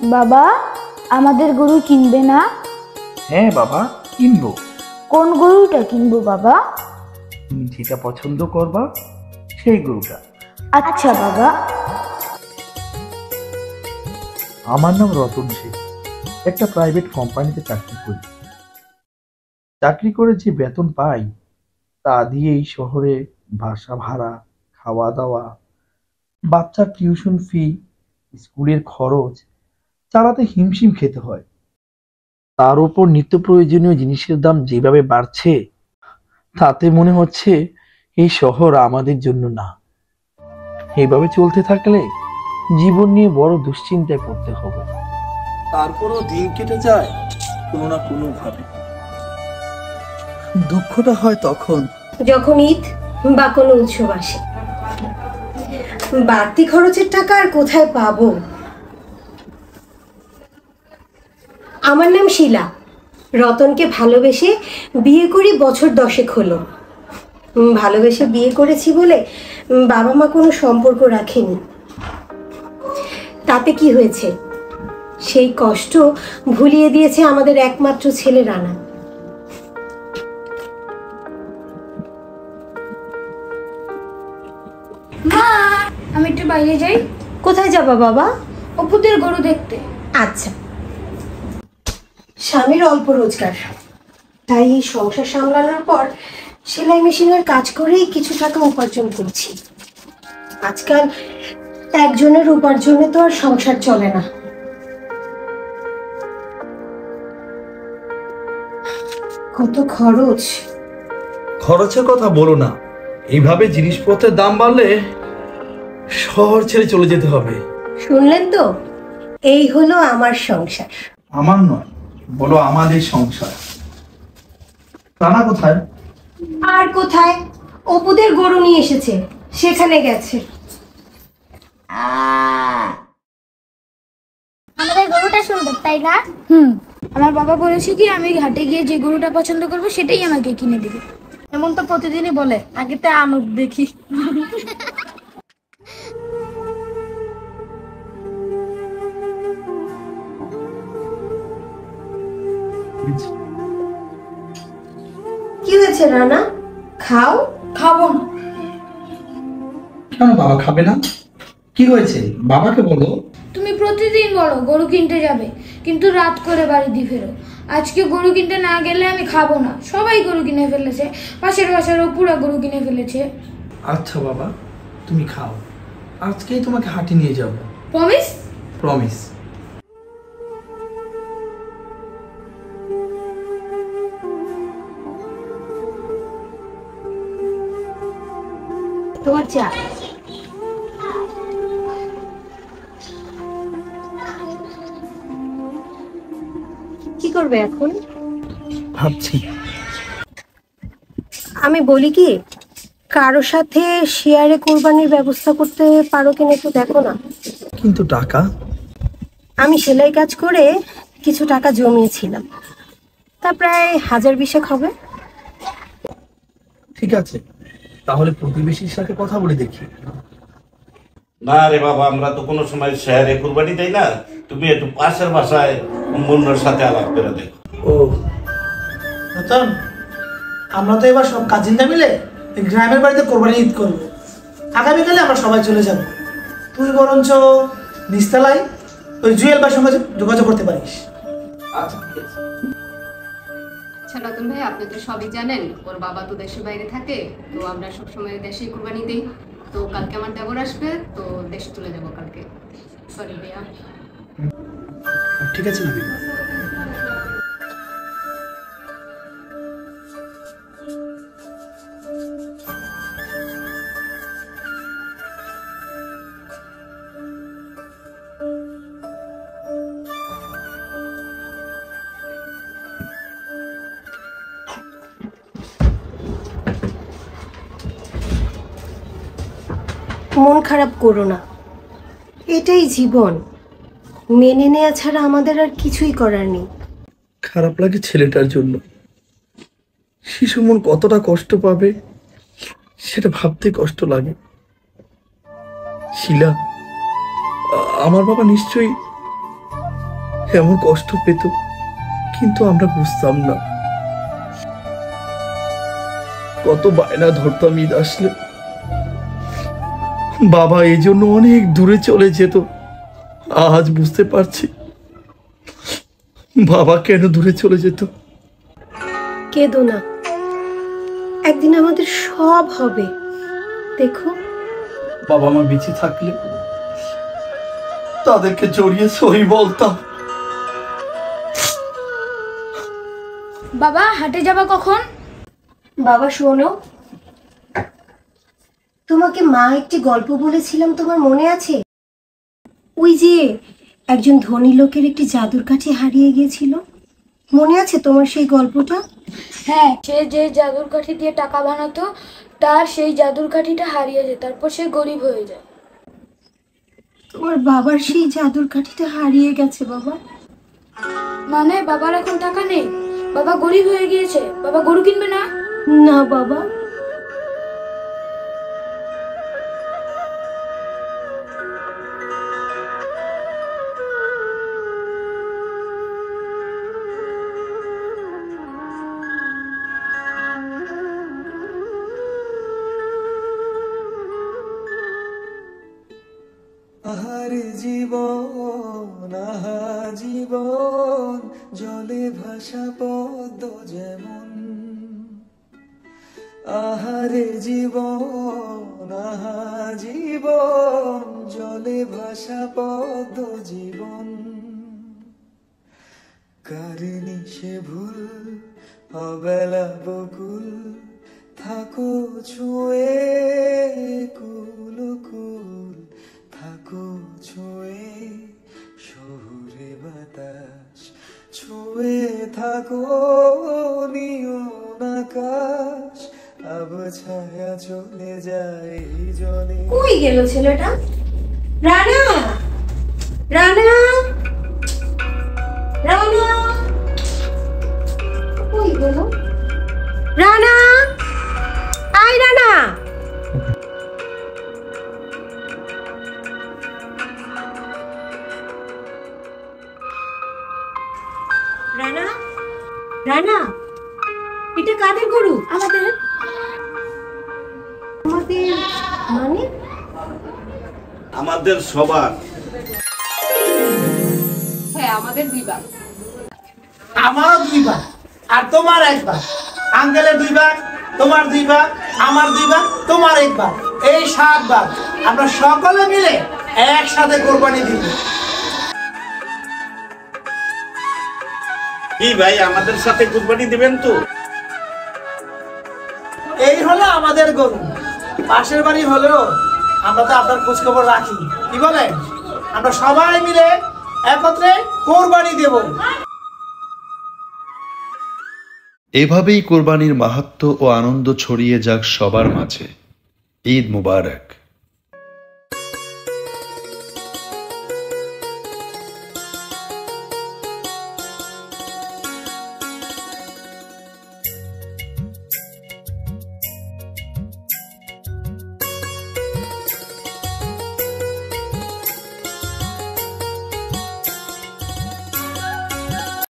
বাবা, আমাদের গরু কিনবে না? হ্যাঁ বাবা, কিনবো। কোন গরুটা কিনবো বাবা? তুমি যেটা পছন্দ করবা সেই গরুটা। আচ্ছা বাবা। আমার নাম রতন শেখ, একটা প্রাইভেট কোম্পানিতে চাকরি করি। চাকরি করে যে বেতন পাই তা দিয়ে এই শহরে বাসা ভাড়া, খাওয়া দাওয়া, বাচ্চার টিউশন ফি, স্কুলের খরচ চালাতে হিমশিম খেতে হয়। তার উপর নিত্য প্রয়োজনীয় জিনিসের দাম যেভাবে বাড়ছে তাতে মনে হচ্ছে এই শহর আমাদের জন্য না। এইভাবে চলতে থাকলে জীবন নিয়ে বড় দুশ্চিন্তায় পড়তে হবে। তারপরও দিন কেটে যায় কোনো না কোনো ভাবে। দুঃখটা হয় তখন যখন ঈদ বা কোনো উৎসব আসে। বাড়তি খরচের টাকা আর কোথায় পাবো? আমার নাম শিলা। রতনকে ভালোবেসে বিয়ে করি বছর 10 হলো। ভালোবেসে বিয়ে করেছি বলে বাবা মা কোনো সম্পর্ক রাখেনি। তাতে কি হয়েছে? সেই কষ্ট ভুলিয়ে দিয়েছে আমাদের একমাত্র ছেলে রানা। মা, আমি একটু বাইরে যাই। কোথায় যাবা বাবা? অপুদের গরু দেখতে। আচ্ছা। স্বামীর অল্প রোজগার, তাই এই সংসার সামলানোর পর সেলাই মেশিনের কাজ করেই কিছু টাকা উপার্জন করছি। আজকাল একজনের উপার্জনে তো আর সংসার চলে না। কত খরচ। খরচের কথা বলো না, এইভাবে জিনিসপত্রের দাম বাড়লে শহর ছেড়ে চলে যেতে হবে। শুনলেন তো, এই হলো আমার সংসার। আমার নয়, বলো আমাদের সংসার। রানা কোথায়? আর কোথায়? অপুদের গরু নিয়ে এসেছে, সেখানে গেছে। আমাদের গরুটা সুন্দর, তাই না? আমার বাবা বলেছে কি আমি ঘাটে গিয়ে যে গরুটা পছন্দ করবো সেটাই আমাকে কিনে দিবে। এমন তো প্রতিদিনই বলে, আগে তো আনুক দেখি। কি হয়েছে রানা? খাও। খাবো না। কেন বাবা খাবে না? কি হয়েছে বাবাকে বলো। তুমি প্রতিদিন বলো গরু কিনতে যাবে, কিন্তু রাত করে বাড়ি দিয়ে ফেরো। আজকে গরু কিনতে না গেলে আমি খাবো না। সবাই গরু কিনে ফেলেছে, পাশের বাসারও পুরো গরু কিনে ফেলেছে। আচ্ছা বাবা, তুমি খাও, আজকেই তোমাকে হাটে নিয়ে যাব। প্রমিস? প্রমিস। তোমার চা। কি করবে এখন? ভাবছি। আমি বলি কি, কারো সাথে শেয়ারে কোরবানির ব্যবস্থা করতে পারো কিনা একটু দেখো না। কিন্তু টাকা? আমি সেলাই কাজ করে কিছু টাকা জমিয়েছিলাম, তা প্রায় 1000-20 হবে। ঠিক আছে, তাহলে প্রতিবেশীর সাথে কথা বলে দেখি। না রে বাবা, আমরা তো কোনো সময় শহরে কুরবানি দেই না। তুমি একটু পাশের বাসায় মুন্নার সাথে আলাপ করে দেখো। ও রতন, আমরা তো এবার সব কাজিনরা মিলে এই গ্রামের বাড়িতে কোরবানি ঈদ করবো। আগামীকালে আমরা সবাই চলে যাব। তুই বরঞ্চ নিস্তালায় ওই জুয়েল ভাইয়ের সঙ্গে যোগাযোগ করতে পারিস। আচ্ছা ঠিক আছে। আচ্ছা রতন ভাই, আপনি তো সবই জানেন, ওর বাবা তো দেশের বাইরে থাকে, তো আমরা সবসময় দেশেই কুরবানি দিই। তো কালকে আমার দেবর আসবে, তো দেশে চলে যাবো কালকে। সরি ভাইয়া। ঠিক আছে নাবি। মন খারাপ করো না, এটাই জীবন। মেনে নেওয়া ছাড়া আমাদের আর কিছুই করার নেই। খারাপ লাগে ছেলেটার জন্য। শিশু মন কতটা কষ্ট পাবে সেটা ভাবতে কষ্ট লাগে। শিলা, আমার বাবা নিশ্চয়ই এমন কষ্ট পেত, কিন্তু আমরা বুঝতাম না। কত বায়না ধরতাম ঈদ আসলে। বাবা এই জন্য অনেক দূরে চলে যেত। আজ বুঝতে পারছি বাবা কেন দূরে চলে যেত। কেঁদো না, একদিন আমাদের সব হবে। দেখো, বাবা মা বেঁচে থাকলে তাদেরকে জড়িয়ে সই বলতাম। বাবা হাটে যাবা কখন? বাবা শোনো, তোমাকে মা একটি গল্প বলেছিলাম, তোমার মনে আছে? ওই যে একজন ধনী লোকের একটি জাদুর কাঠি হারিয়ে গিয়েছিল, মনে আছে তোমার সেই গল্পটা? হ্যাঁ, সে যে জাদুর কাঠি দিয়ে টাকা বানাতো, তার সেই জাদুর কাঠিটা হারিয়ে যায়, তারপর সে গরিব হয়ে যায়। তোমার বাবার সেই জাদুর কাঠিটা হারিয়ে গেছে বাবা। মানে বাবার এখন টাকা নেই? বাবা গরিব হয়ে গিয়েছে? বাবা গরু কিনবে না? না বাবা, আহারে জীবন, আহা জীবন, জলে ভাসা পদ্ম যেমন। আহারে জীবন, আহা জীবন, জলে ভাসা পদ্ম জীবন। কারিনি সে ভুল, অবেলা বকুল, থাকো ছুঁয়ে কুল কুল, থাকো ছুঁয়ে শহুরে বাতাস, ছুঁয়ে থাকো নিয়ন আকাশ, আব ছায়া চলে যায় জলে। কই গেল ছেলেটা? রানা, রানা, রানা, কই গেল? রানা, আয় রানা। রানা, রানা, এটা কাদের গরু? আমাদের। আমাদের মানে? আমাদের সবার। হ্যাঁ, আমাদের 2 ভাগ। আমারও 2 ভাগ আর তোমার 1 ভাগ। আঙ্কেলের 2 ভাগ, তোমার 2 ভাগ, আমার 2 ভাগ, তোমার 1 ভাগ, এই 7 ভাগ। আমরা সকলে মিলে একসাথে কোরবানি দিব। কি ভাই, আমাদের সাথে কুরবানি দিবেন তো? এই হলো আমাদের গরু। পাশের বাড়ি হলেও আমরা তো আপনার খোঁজ খবর রাখি, কি বলেন? আমরা সবাই মিলে একত্রে কোরবানি দেব। এভাবেই কোরবানির মাহাত্ম্য ও আনন্দ ছড়িয়ে যাক সবার মাঝে। ঈদ মুবারক।